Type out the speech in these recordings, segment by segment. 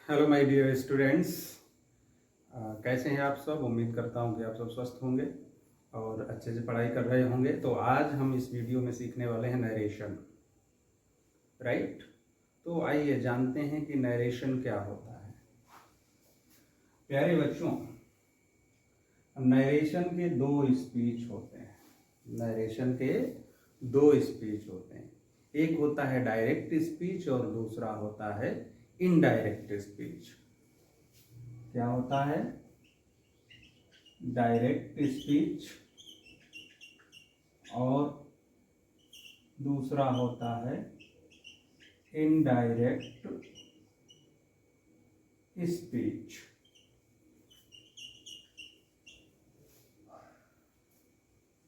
Hello my dear students. कैसे हैं आप सब। उम्मीद करता हूं कि आप सब स्वस्थ होंगे और अच्छे से पढ़ाई कर रहे होंगे। तो आज हम इस वीडियो में सीखने वाले हैं नरेशन, राइट। तो आइए जानते हैं कि नरेशन क्या होता है। प्यारे बच्चों, नरेशन के दो स्पीच होते हैं। नरेशन के दो स्पीच होते हैं। एक होता है डायरेक्ट स्पीच और दूसरा होता है इनडायरेक्ट स्पीच। क्या होता है? डायरेक्ट स्पीच और दूसरा होता है इनडायरेक्ट स्पीच।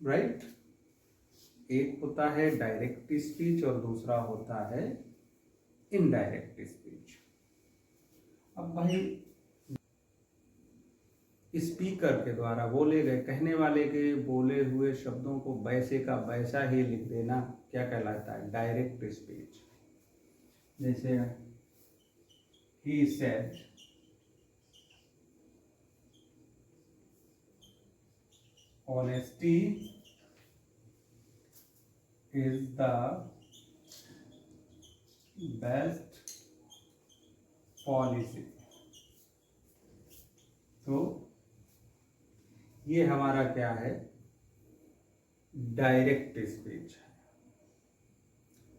राइट। एक होता है डायरेक्ट स्पीच और दूसरा होता है इनडायरेक्ट स्पीच। अब भाई, स्पीकर के द्वारा बोले गए, कहने वाले के बोले हुए शब्दों को वैसे का वैसा ही लिख देना क्या कहलाता है? Direct speech. जैसे ही said, honesty is the best policy। तो ये हमारा क्या है? डायरेक्ट स्पीच है।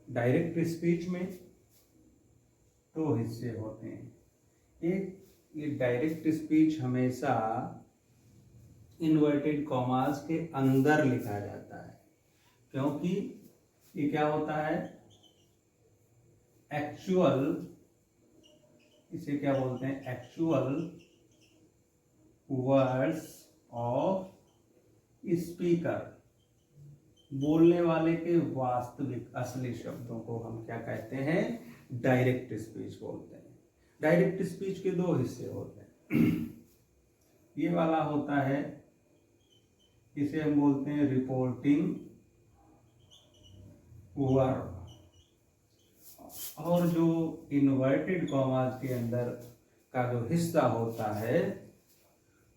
डायरेक्ट स्पीच में दो हिस्से होते हैं। एक, ये डायरेक्ट स्पीच हमेशा इन्वर्टेड कॉमास के अंदर लिखा जाता है, क्योंकि ये क्या होता है? एक्चुअल, इसे क्या बोलते हैं? Actual words of speaker. बोलने वाले के वास्तविक असली शब्दों को हम क्या कहते हैं? डायरेक्ट स्पीच बोलते हैं। डायरेक्ट स्पीच के दो हिस्से होते हैं। ये वाला होता है, इसे हम बोलते हैं रिपोर्टिंग वर्ब। और जो इन्वर्टेड कॉमास के अंदर का जो हिस्सा होता है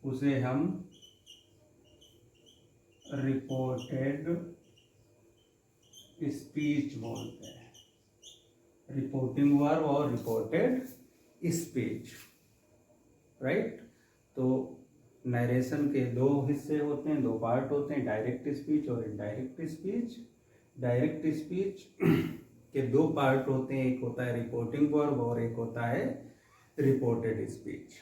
उसे हम रिपोर्टेड स्पीच बोलते हैं। रिपोर्टिंग वर्ब और रिपोर्टेड स्पीच, राइट। तो नरेशन के दो हिस्से होते हैं, दो पार्ट होते हैं, डायरेक्ट स्पीच और इनडायरेक्ट स्पीच। डायरेक्ट स्पीच के दो पार्ट होते हैं, एक होता है रिपोर्टिंग वर्ब और एक होता है रिपोर्टेड स्पीच।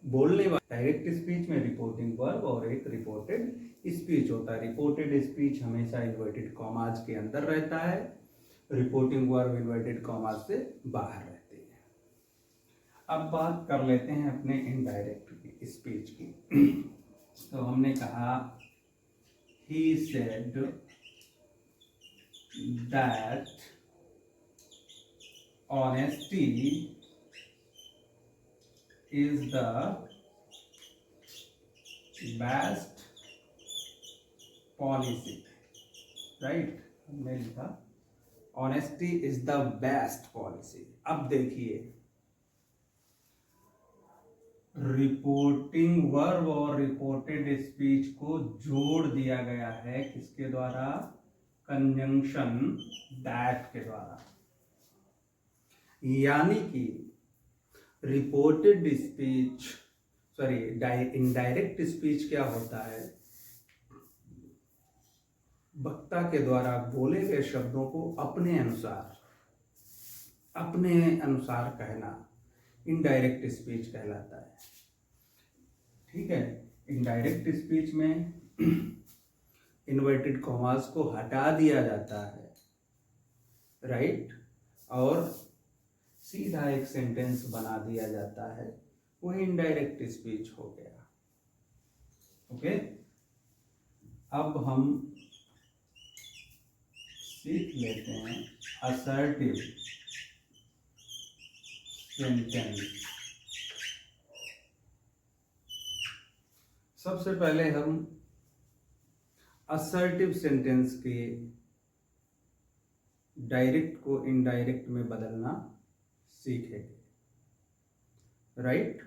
बोलने वाले डायरेक्ट स्पीच में रिपोर्टिंग वर्ब और एक रिपोर्टेड स्पीच होता है। रिपोर्टेड स्पीच हमेशा इन्वर्टेड कॉमास के अंदर रहता है, रिपोर्टिंग वर्ब इन्वर्टेड कॉमास से बाहर रहते हैं। अब बात कर लेते हैं अपने इनडायरेक्ट स्पीच की। तो हमने कहा he said that honesty is the best policy, right। हमने लिखा honesty is the best policy। अब देखिए, रिपोर्टिंग वर्ब और रिपोर्टेड स्पीच को जोड़ दिया गया है किसके द्वारा? कंजंक्शन दैट के द्वारा। यानी कि reported speech, sorry, indirect speech क्या होता है? वक्ता के द्वारा बोले गए शब्दों को अपने अनुसार कहना इनडायरेक्ट स्पीच कहलाता है। ठीक है। इनडायरेक्ट स्पीच में इन्वर्टेड कॉमास को हटा दिया जाता है, राइट, और सीधा एक सेंटेंस बना दिया जाता है। वो इनडायरेक्ट स्पीच हो गया। ओके। अब हम सीख लेते हैं असर्टिव सेंटेंस। सबसे पहले हम असर्टिव सेंटेंस के डायरेक्ट को इनडायरेक्ट में बदलना सीखेंगे। राइट।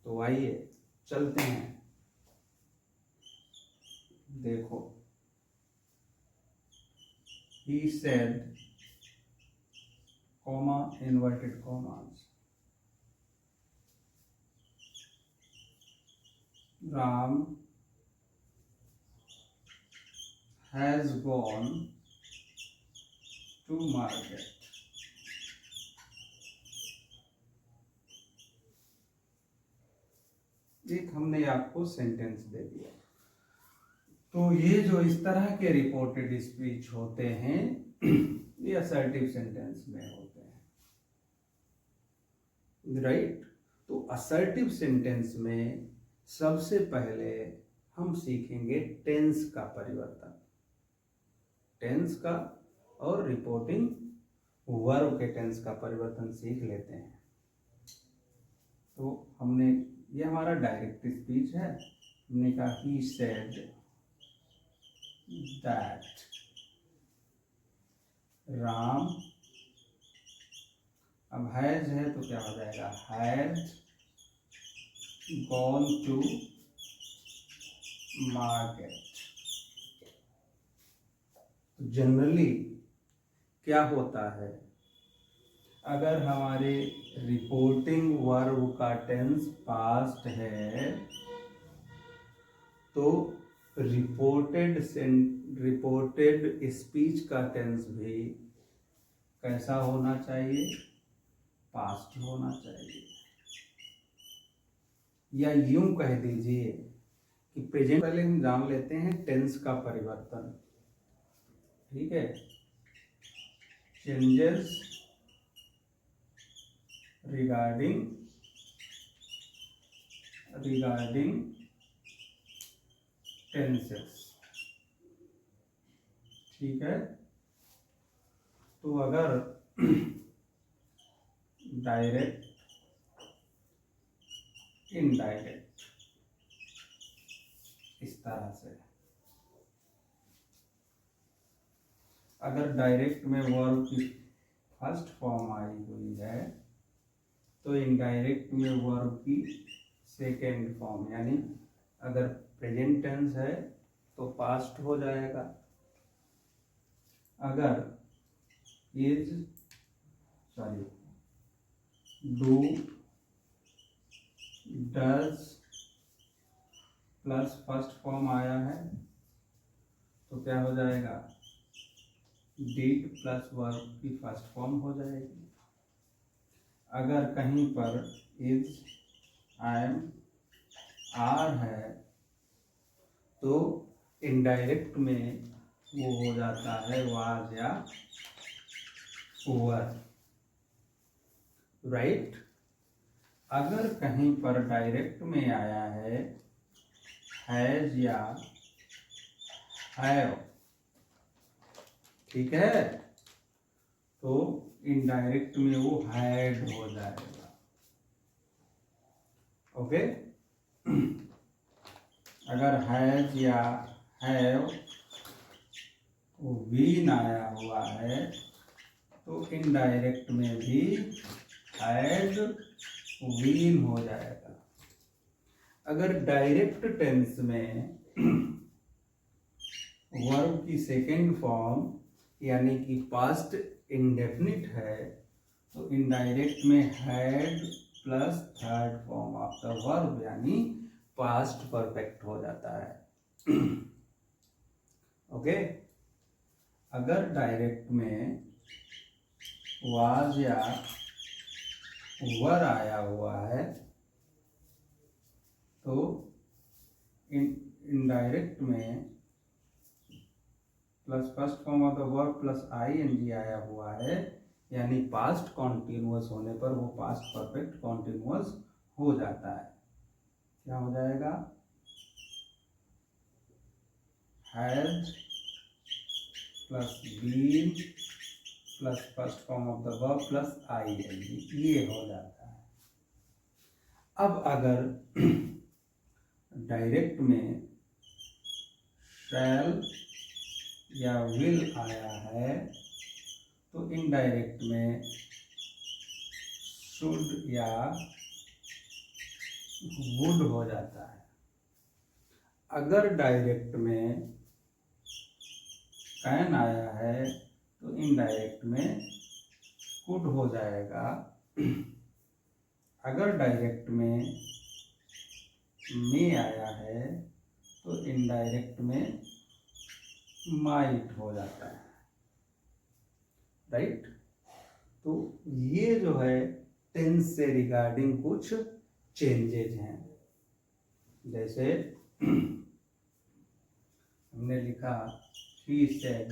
तो आइए चलते हैं, देखो, he said, comma, inverted commas, Ram has gone to market. एक हमने आपको सेंटेंस दे दिया। तो ये जो इस तरह के रिपोर्टेड स्पीच होते हैं ये असर्टिव सेंटेंस में होते हैं, राइट। तो असर्टिव सेंटेंस में सबसे पहले हम सीखेंगे टेंस का परिवर्तन, टेंस का, और रिपोर्टिंग वर्ब के टेंस का परिवर्तन सीख लेते हैं। तो हमने, ये हमारा डायरेक्ट स्पीच है, हमने कहा ही सेड दैट राम, अब हैज है तो क्या हो जाएगा, हैड गॉन टू मार्केट। तो जनरली क्या होता है, अगर हमारे रिपोर्टिंग वर्ब का टेंस पास्ट है तो रिपोर्टेड स्पीच का टेंस भी कैसा होना चाहिए, पास्ट होना चाहिए। या यूं कह दीजिए कि प्रेजेंट, पहले हम जान लेते हैं टेंस का परिवर्तन, ठीक है। चेंजेस रिगार्डिंग टेंसेस, ठीक है। तो अगर डायरेक्ट, इनडायरेक्ट, इस तरह से, अगर डायरेक्ट में वर्ब की फर्स्ट फॉर्म आई हुई है तो इनडायरेक्ट में वर्ब की सेकेंड फॉर्म, यानी अगर प्रेजेंट टेंस है तो पास्ट हो जाएगा, अगर is, sorry, do, does plus first form आया है तो क्या हो जाएगा, डिड प्लस वर्ब की फर्स्ट फॉर्म हो जाएगी। अगर कहीं पर इज, एम, आर है तो इनडायरेक्ट में वो हो जाता है वाज या वर, राइट। अगर कहीं पर डायरेक्ट में आया है हैज या हैव, ठीक है, तो इनडायरेक्ट में वो हैड हो जाएगा, ओके। अगर हैज या हैव बीन आया हुआ है तो इनडायरेक्ट में भी हैड बीन हो जाएगा। अगर डायरेक्ट टेंस में वर्ब की सेकेंड फॉर्म यानी कि पास्ट इंडेफिनिट है तो इनडायरेक्ट में had plus third form of the verb यानी पास्ट परफेक्ट हो जाता है, ओके। अगर डायरेक्ट में वाज या वर आया हुआ है तो इनडायरेक्ट में plus first form of the verb plus ING आया हुआ है यानी पास्ट कॉन्टिन्यूअस होने पर वो पास्ट परफेक्ट कॉन्टिन्यूअस हो जाता है। क्या हो जाएगा, has plus been plus first form of the verb plus ING, ये हो जाता है। अब अगर डायरेक्ट में शैल या विल आया है तो इनडायरेक्ट में शुड या वुड हो जाता है। अगर डायरेक्ट में कैन आया है तो इनडायरेक्ट में कुड हो जाएगा। अगर डायरेक्ट में आया है तो इनडायरेक्ट में माइट हो जाता है, राइट। तो ये जो है टेंस से रिगार्डिंग कुछ चेंजेज हैं। जैसे हमने लिखा he said,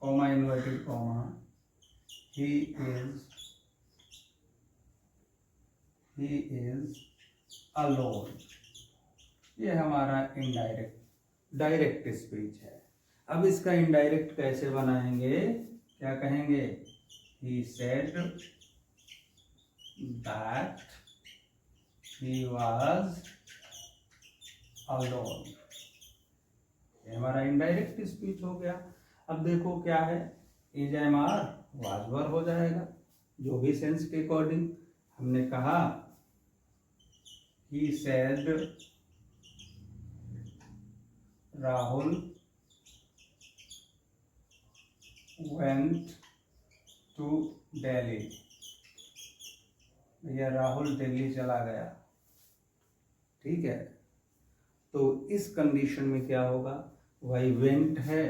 comma inverted comma, he is alone। ये हमारा इनडायरेक्ट, डायरेक्ट स्पीच है। अब इसका इनडायरेक्ट कैसे बनाएंगे, क्या कहेंगे, he said that he was alone। ये हमारा इनडायरेक्ट स्पीच हो गया। अब देखो क्या है, is am are was were हो जाएगा, जो भी सेंस के अकॉर्डिंग। हमने कहा he said Rahul went to Delhi. भैया राहुल दिल्ली चला गया, ठीक है। तो इस कंडीशन में क्या होगा, वही वेंट है,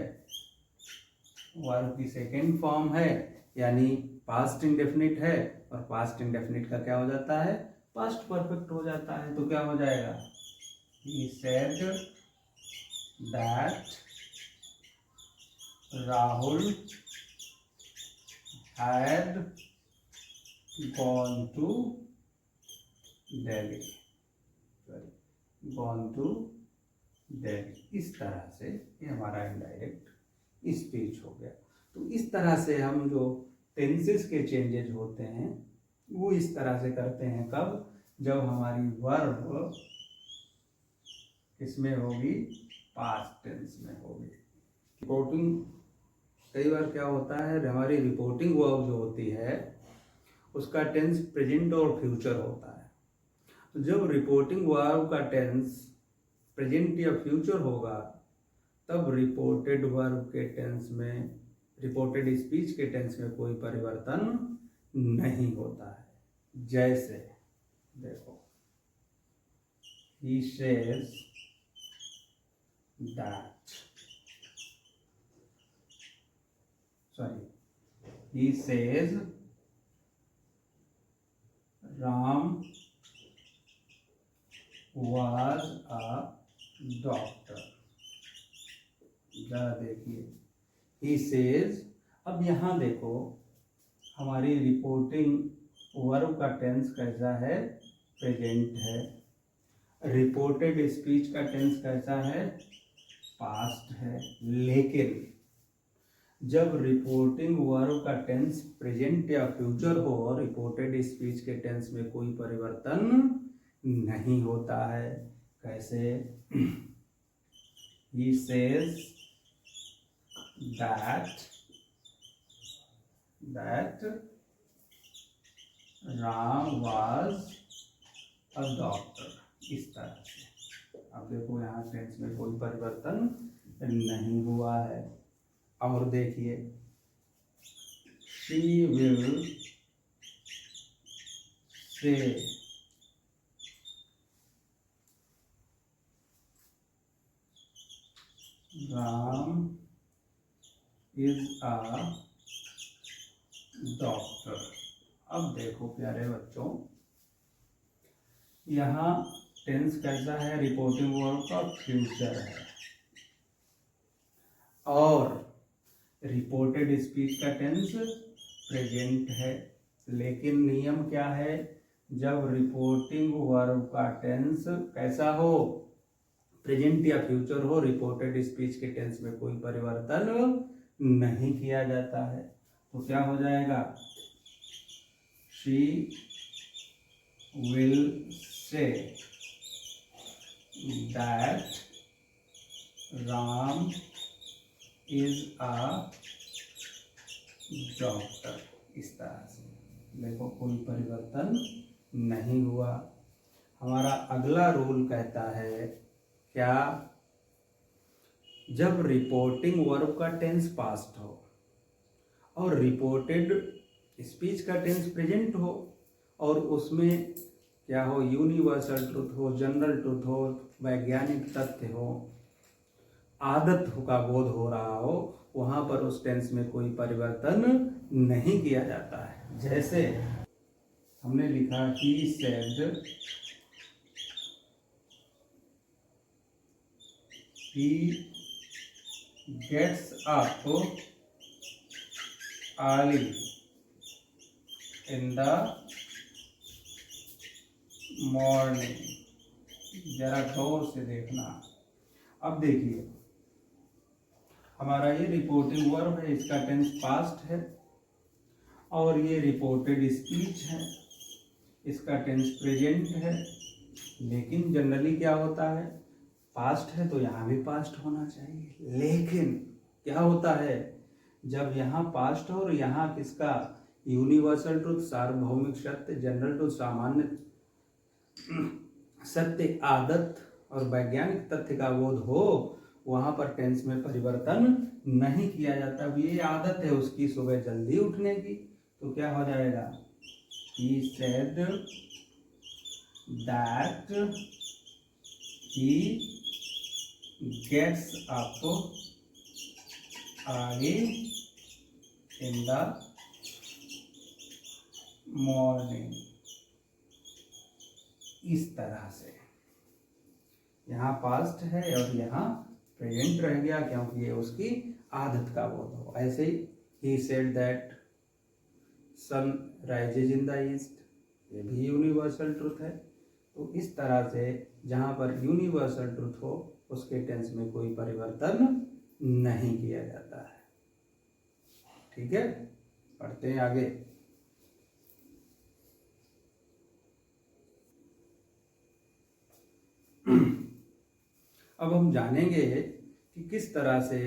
वर्ब की सेकेंड फॉर्म है, यानी पास्ट इंडेफिनिट है, और पास्ट इंडेफिनिट का क्या हो जाता है, पास्ट परफेक्ट हो जाता है। तो क्या हो जाएगा, he said that Rahul had gone to Delhi, gone to Delhi. इस तरह से ये हमारा इनडायरेक्ट स्पीच हो गया। तो इस तरह से हम जो टेंसेस के चेंजेज होते हैं वो इस तरह से करते हैं। कब, जब हमारी वर्ब किसमें होगी, पास्ट टेंस में होगी। रिपोर्टिंग, कई बार क्या होता है, हमारी रिपोर्टिंग वर्ब जो होती है उसका टेंस प्रेजेंट और फ्यूचर होता है। तो जब रिपोर्टिंग वर्ब का टेंस प्रेजेंट या फ्यूचर होगा तब रिपोर्टेड वर्ब के टेंस में, रिपोर्टेड स्पीच के टेंस में कोई परिवर्तन नहीं होता है। जैसे देखो, he says that, he says Ram was a doctor। जरा देखिए, he says। अब यहाँ देखो हमारी रिपोर्टिंग वर्ब का टेंस कैसा है, प्रेजेंट है। रिपोर्टेड स्पीच का टेंस कैसा है, पास्ट है। लेकिन जब रिपोर्टिंग वर्ब का टेंस प्रेजेंट या फ्यूचर हो और रिपोर्टेड स्पीच के टेंस में कोई परिवर्तन नहीं होता है। कैसे, he says that Ram was a doctor। इस तरह से। अब देखो यहाँ टेंस में कोई परिवर्तन नहीं हुआ है। और देखिए, she will say Ram is a doctor. अब देखो प्यारे बच्चों, यहाँ टेंस कैसा है, रिपोर्टिंग वर्ब का फ्यूचर है और रिपोर्टेड स्पीच का टेंस प्रेजेंट है। लेकिन नियम क्या है, जब रिपोर्टिंग वर्ब का टेंस कैसा हो, प्रेजेंट या फ्यूचर हो, रिपोर्टेड स्पीच के टेंस में कोई परिवर्तन नहीं किया जाता है। तो क्या हो जाएगा, she will say that Ram is a doctor। इस तरह से देखो कोई परिवर्तन नहीं हुआ। हमारा अगला रूल कहता है क्या, जब रिपोर्टिंग वर्ब का टेंस पास्ट हो और रिपोर्टेड स्पीच का टेंस प्रेजेंट हो और उसमें क्या हो, यूनिवर्सल ट्रुथ हो, जनरल ट्रुथ हो, वैज्ञानिक तथ्य हो, आदत का बोध हो रहा हो, वहां पर उस टेंस में कोई परिवर्तन नहीं किया जाता है। जैसे हमने लिखा he said, he gets up early in the morning। जरा गौर से देखना। अब देखिए हमारा ये रिपोर्टिंग वर्ब है, इसका टेंस पास्ट है और ये रिपोर्टेड स्पीच है, इसका टेंस प्रेजेंट है। लेकिन जनरली क्या होता है, पास्ट है तो यहाँ भी पास्ट होना चाहिए। लेकिन क्या होता है, जब यहाँ पास्ट हो और यहाँ किसका, यूनिवर्सल ट्रुथ, सार्वभौमिक सत्य, जनरल ट्रुथ, सामान्य सत्य, आदत और वैज्ञानिक तथ्य का बोध हो, वहां पर टेंस में परिवर्तन नहीं किया जाता। अब ये आदत है उसकी सुबह जल्दी उठने की, तो क्या हो जाएगा, he said that he gets up early in the morning। इस तरह से यहाँ पास्ट है और यहाँ प्रेजेंट रह गया, क्योंकि ये उसकी आदत का बोध हो। ऐसे ही he said that sun rises in the east, ये भी यूनिवर्सल ट्रुथ है। तो इस तरह से जहाँ पर यूनिवर्सल ट्रुथ हो उसके टेंस में कोई परिवर्तन नहीं किया जाता है। ठीक है, पढ़ते हैं आगे। अब हम जानेंगे कि किस तरह से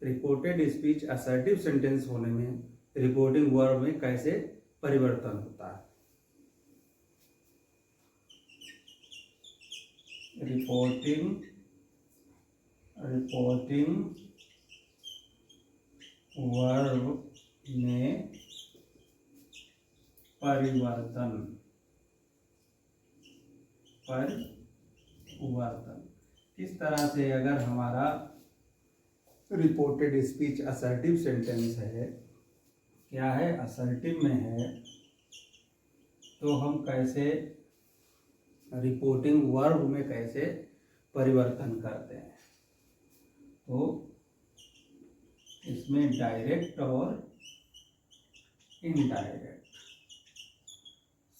रिपोर्टेड स्पीच असर्टिव सेंटेंस होने में रिपोर्टिंग वर्ब में कैसे परिवर्तन होता है। रिपोर्टिंग वर्ब में परिवर्तन किस तरह से, अगर हमारा रिपोर्टेड स्पीच असर्टिव सेंटेंस है, क्या है, असर्टिव में है, तो हम कैसे रिपोर्टिंग वर्ब में कैसे परिवर्तन करते हैं। तो इसमें डायरेक्ट और इनडायरेक्ट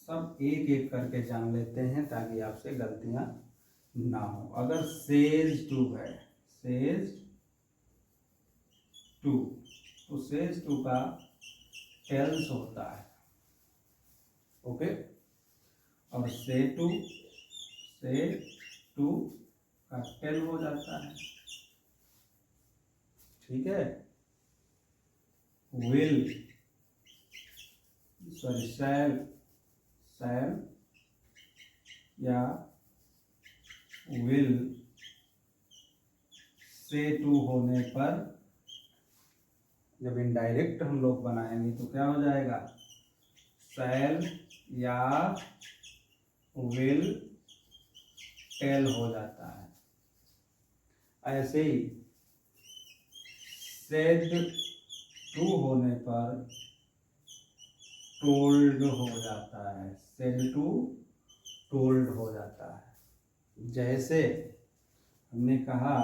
सब एक एक करके जान लेते हैं ताकि आपसे गलतियां ना हो। अगर सेज टू है, सेज टू, तो सेज टू का टेल्स होता है, ओके, और से टू का टेल हो जाता है। ठीक है, विल, सॉरी शैल या विल से टू होने पर जब इनडायरेक्ट हम लोग बनाएंगे तो क्या हो जाएगा, शैल या विल टेल हो जाता है। ऐसे ही सेड टू होने पर टोल्ड हो जाता है, सेड टू टोल्ड हो जाता है। जैसे हमने कहा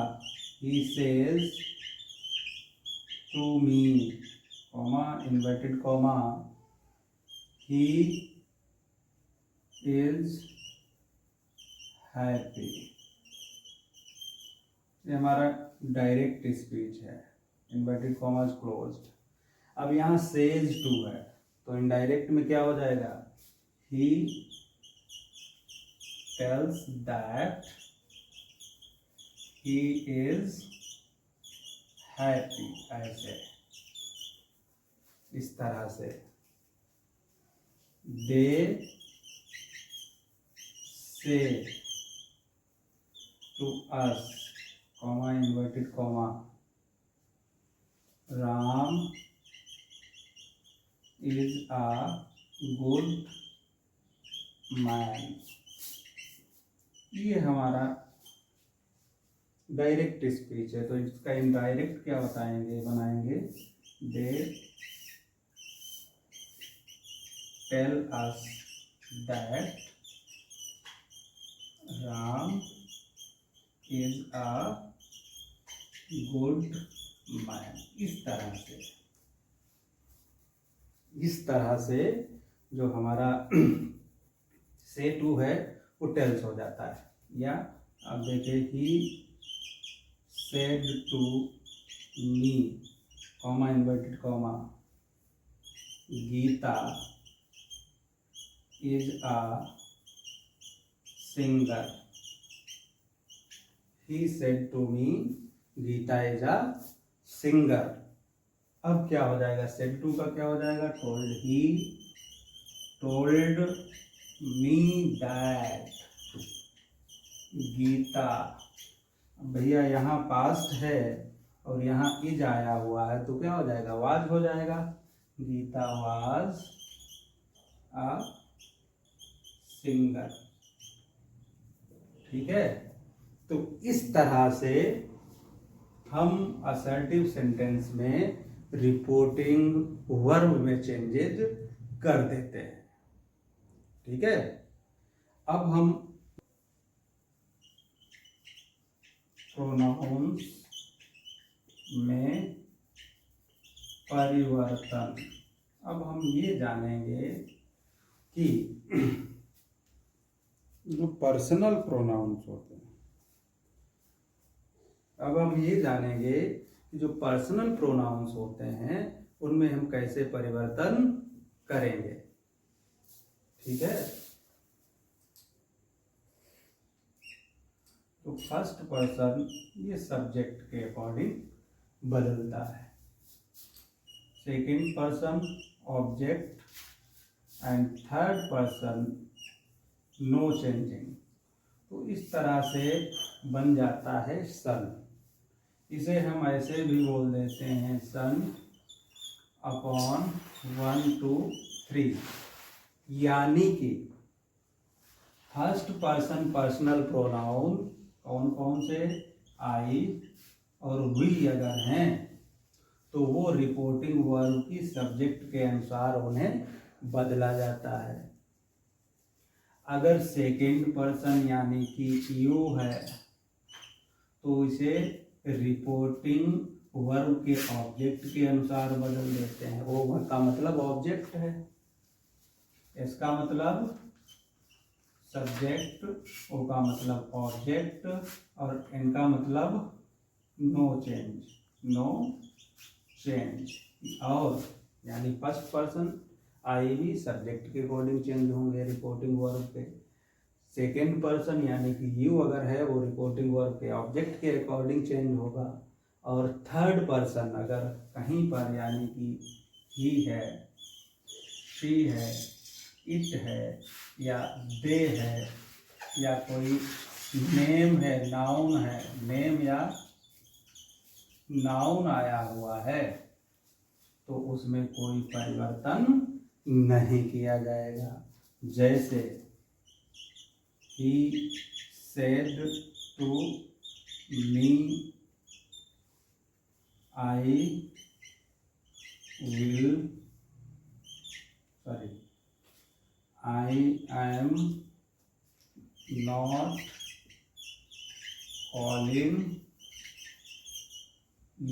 he says to me, comma inverted comma, he is happy. ये हमारा डायरेक्ट स्पीच है, इन्वर्टेड कॉमा क्लोज्ड। अब यहाँ सेज टू है तो इनडायरेक्ट में क्या हो जाएगा, he tells that he is happy. ऐसे इस तरह से दे said to us, comma inverted comma, Ram is a good man. ये हमारा डायरेक्ट स्पीच है, तो इसका इनडायरेक्ट क्या बनाएंगे, they tell us that Ram is a good man. इस तरह से जो हमारा से टू है वो टेल्स हो जाता है। या अब देखिए, he said to me, comma inverted comma, Geeta is a singer. He said to me, Geeta is a singer. अब क्या हो जाएगा, सेड टू का क्या हो जाएगा, told. He told me that Geeta. भैया यहाँ पास्ट है और यहाँ इज आया हुआ है, तो क्या हो जाएगा, वाज हो जाएगा। Geeta was a singer. ठीक है, तो इस तरह से हम असर्टिव सेंटेंस में रिपोर्टिंग वर्ब में चेंजेस कर देते हैं। ठीक है, अब हम प्रोनाउंस में परिवर्तन, अब हम ये जानेंगे कि जो पर्सनल प्रोनाउंस होते हैं, अब हम ये जानेंगे कि जो पर्सनल प्रोनाउंस होते हैं उनमें हम कैसे परिवर्तन करेंगे। ठीक है, तो फर्स्ट पर्सन ये सब्जेक्ट के अकॉर्डिंग बदलता है, second person object, and third person no changing. तो इस तरह से बन जाता है सन। इसे हम ऐसे भी बोल देते हैं, सन अपॉन 1 2 3। यानी कि फर्स्ट पर्सन पर्सनल प्रोनाउन कौन कौन से, आई और वी अगर हैं तो वो रिपोर्टिंग वर्ब की सब्जेक्ट के अनुसार उन्हें बदला जाता है। अगर सेकंड पर्सन यानी कि यू है तो इसे रिपोर्टिंग वर्ब के ऑब्जेक्ट के अनुसार बदल देते हैं। वो का मतलब ऑब्जेक्ट है, इसका मतलब सब्जेक्ट, ओ का मतलब ऑब्जेक्ट, और इनका मतलब नो चेंज। और यानी फर्स्ट पर्सन आई भी सब्जेक्ट के अकॉर्डिंग चेंज होंगे रिपोर्टिंग वर्ब के, सेकेंड पर्सन यानी कि यू अगर है वो रिपोर्टिंग वर्ब के ऑब्जेक्ट के अकॉर्डिंग चेंज होगा, और थर्ड पर्सन अगर कहीं पर यानी कि ही है, शी है, इट है, या दे है, या कोई नेम है, नाउन है, नेम या नाउन आया हुआ है, तो उसमें कोई परिवर्तन नहीं किया जाएगा। जैसे he said to me, I am not calling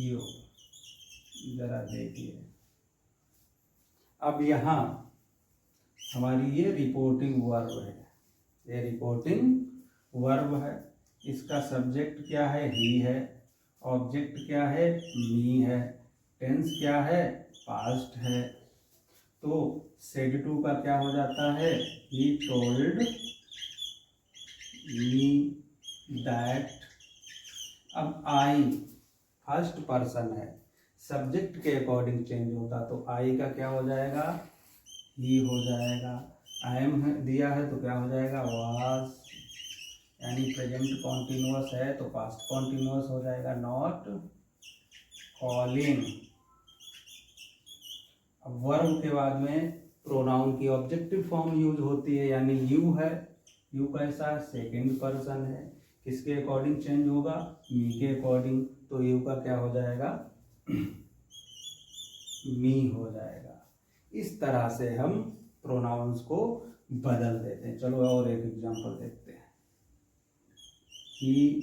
you। जरा देखिए, अब यहाँ हमारी ये रिपोर्टिंग वर्ब है, ये रिपोर्टिंग वर्ब है। इसका सब्जेक्ट क्या है, ही है, ऑब्जेक्ट क्या है, मी है, टेंस क्या है, पास्ट है। तो सेड टू का क्या हो जाता है, ही टोल्ड मी दैट। अब आई फर्स्ट पर्सन है, सब्जेक्ट के अकॉर्डिंग चेंज होता, तो आई का क्या हो जाएगा, ही हो जाएगा। आई एम दिया है तो क्या हो जाएगा, वाज, यानी प्रेजेंट कॉन्टिन्यूअस है तो पास्ट कॉन्टिन्यूअस हो जाएगा, नॉट कॉलिंग। अब वर्ब के बाद में प्रोनाउन की ऑब्जेक्टिव फॉर्म यूज होती है, यानी यू है, यू कैसा सेकंड पर्सन है, किसके अकॉर्डिंग चेंज होगा, मी के अकॉर्डिंग, तो यू का क्या हो जाएगा, मी हो जाएगा। इस तरह से हम प्रोनाउंस को बदल देते हैं। चलो और एक एग्जांपल देखते हैं। He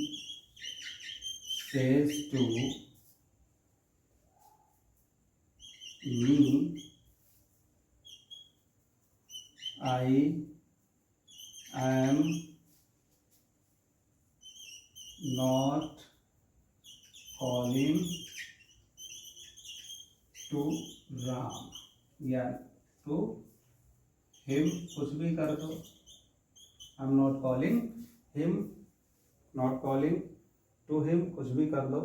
says to me I am not calling to Ram, या टू हिम, कुछ भी कर दो, I am not calling him, not calling to him, कुछ भी कर दो,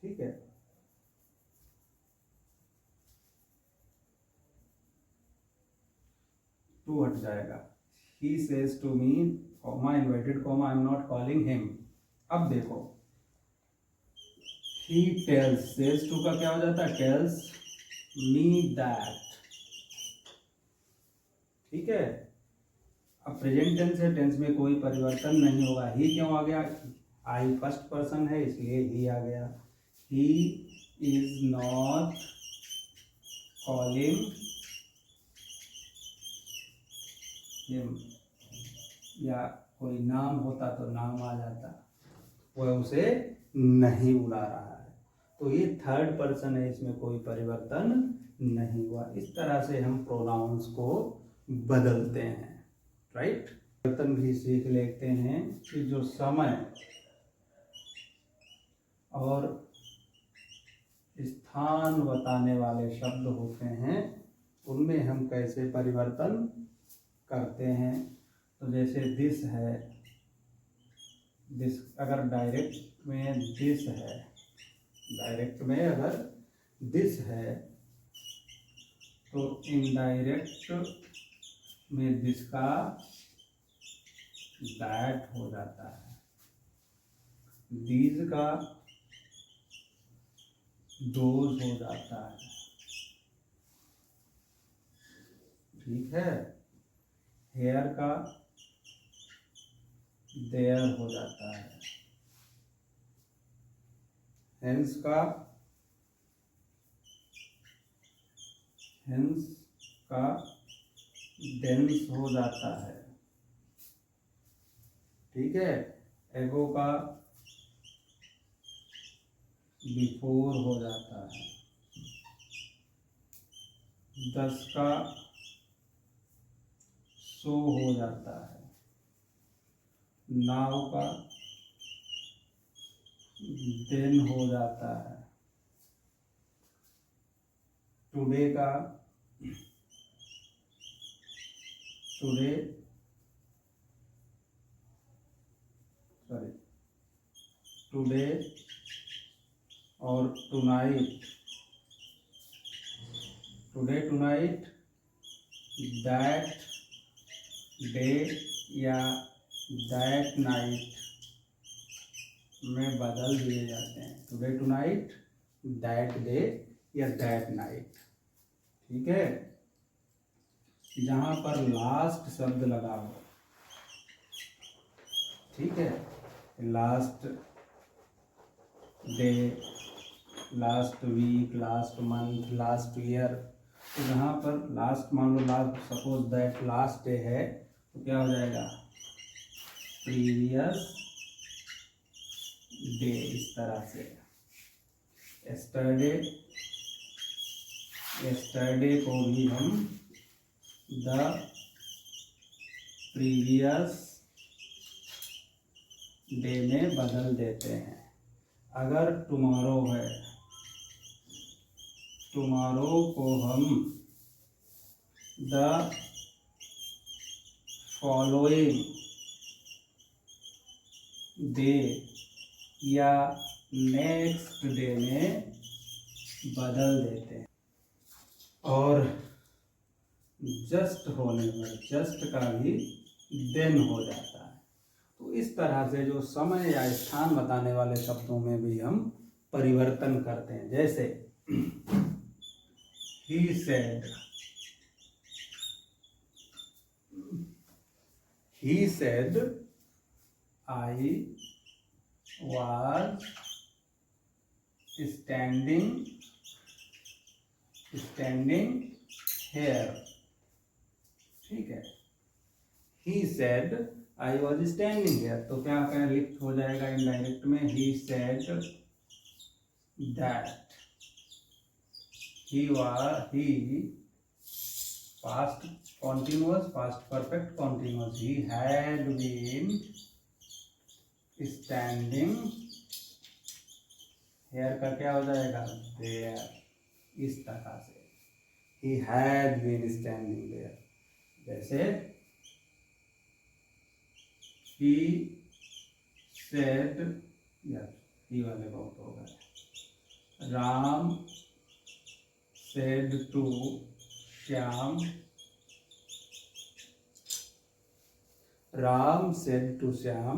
ठीक है। टू हट जाएगा। He says to me, comma inverted comma, I am not calling him. अब देखो, ही टेल्स, सेज टू का क्या हो जाता है, टेल्स मी दैट, ठीक है। अब प्रेजेंट टेंस है, टेंस में कोई परिवर्तन नहीं होगा। ही क्यों आ गया, आई फर्स्ट पर्सन है इसलिए ही आ गया। He is not calling him, या कोई नाम होता तो नाम आ जाता, वह उसे नहीं बुला रहा है, तो ये थर्ड पर्सन है, इसमें कोई परिवर्तन नहीं हुआ। इस तरह से हम प्रोनाउंस को बदलते हैं, राइट। परिवर्तन भी सीख लेते हैं कि जो समय और स्थान बताने वाले शब्द होते हैं उनमें हम कैसे परिवर्तन करते हैं। तो जैसे दिस है, दिस अगर डायरेक्ट में दिस है, डायरेक्ट में अगर दिस है तो इनडायरेक्ट में दिस का दैट हो जाता है, दीज का दोज हो जाता है, ठीक है। हेयर का देयर हो जाता है, हेंस का डेंस हो जाता है, ठीक है। एगो का बिफोर हो जाता है, 10 का सो हो जाता है, नाव का देन हो जाता है, टुडे का टुडे टुडे और tonight, today tonight, that day या दैट नाइट में बदल दिए जाते हैं। टुडे टुनाइट, दैट डे या दैट नाइट, ठीक है। जहाँ पर लास्ट शब्द लगा हो, ठीक है, last day, last week, last month, last year, तो जहाँ पर लास्ट, मान लो last, suppose that last day है तो क्या हो जाएगा, प्रीवियस डे, इस तरह से। यस्टरडे, यस्टरडे को भी हम द प्रीवियस डे में बदल देते हैं। अगर टुमारो है, टुमारो को हम द फॉलोइंग डे या नेक्स्ट डे में बदल देते हैं। और जस्ट होने पर जस्ट का भी देन हो जाता है। तो इस तरह से जो समय या स्थान बताने वाले शब्दों में भी हम परिवर्तन करते हैं। जैसे he said I was standing here, ठीक है। he said I was standing here, तो क्या करें, लिफ्ट हो जाएगा इनडायरेक्ट में। he said that he past continuous, past perfect continuous, he had been standing here का क्या हो जाएगा, there। इस तरह से he had been standing there। जैसे he said, यार he वाले बहुत हो गए। Ram said to Shyam, Ram said to Shyam,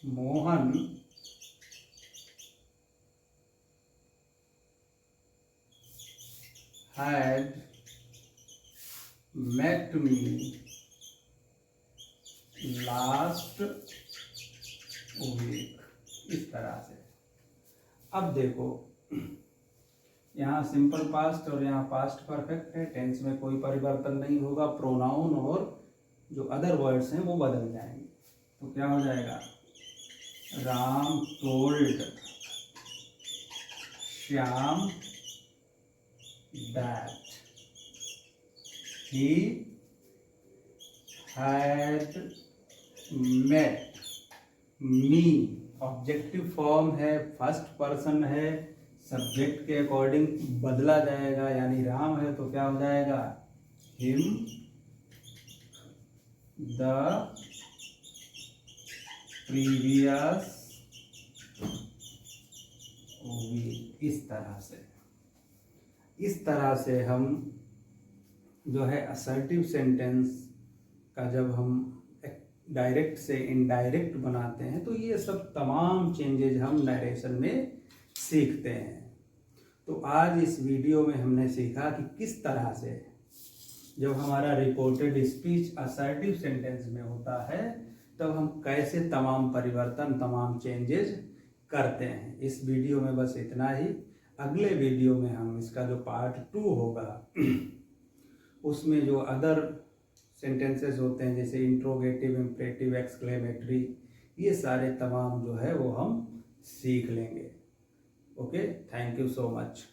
Mohan had met me last week। इस तरह से। अब देखो, यहाँ सिंपल पास्ट और यहाँ पास्ट परफेक्ट है, टेंस में कोई परिवर्तन नहीं होगा, प्रोनाउन और जो अदर वर्ड्स हैं वो बदल जाएंगे। तो क्या हो जाएगा, Ram told Shyam that he had met me। Objective form है, फर्स्ट पर्सन है, सब्जेक्ट के अकॉर्डिंग बदला जाएगा, यानी राम है तो क्या हो जाएगा, हिम द प्रीवियस वीक। इस तरह से हम जो है असर्टिव सेंटेंस का जब हम डायरेक्ट से इनडायरेक्ट बनाते हैं तो ये सब तमाम चेंजेज हम नरेशन में सीखते हैं। तो आज इस वीडियो में हमने सीखा कि किस तरह से जब हमारा रिपोर्टेड स्पीच असर्टिव सेंटेंस में होता है तब हम कैसे तमाम परिवर्तन, तमाम चेंजेज करते हैं। इस वीडियो में बस इतना ही। अगले वीडियो में हम इसका जो पार्ट 2 होगा उसमें जो अदर सेंटेंसेस होते हैं जैसे इंट्रोगेटिव, इम्परेटिव, एक्सक्लेमेटरी, ये सारे तमाम जो है वो हम सीख लेंगे। Okay, thank you so much.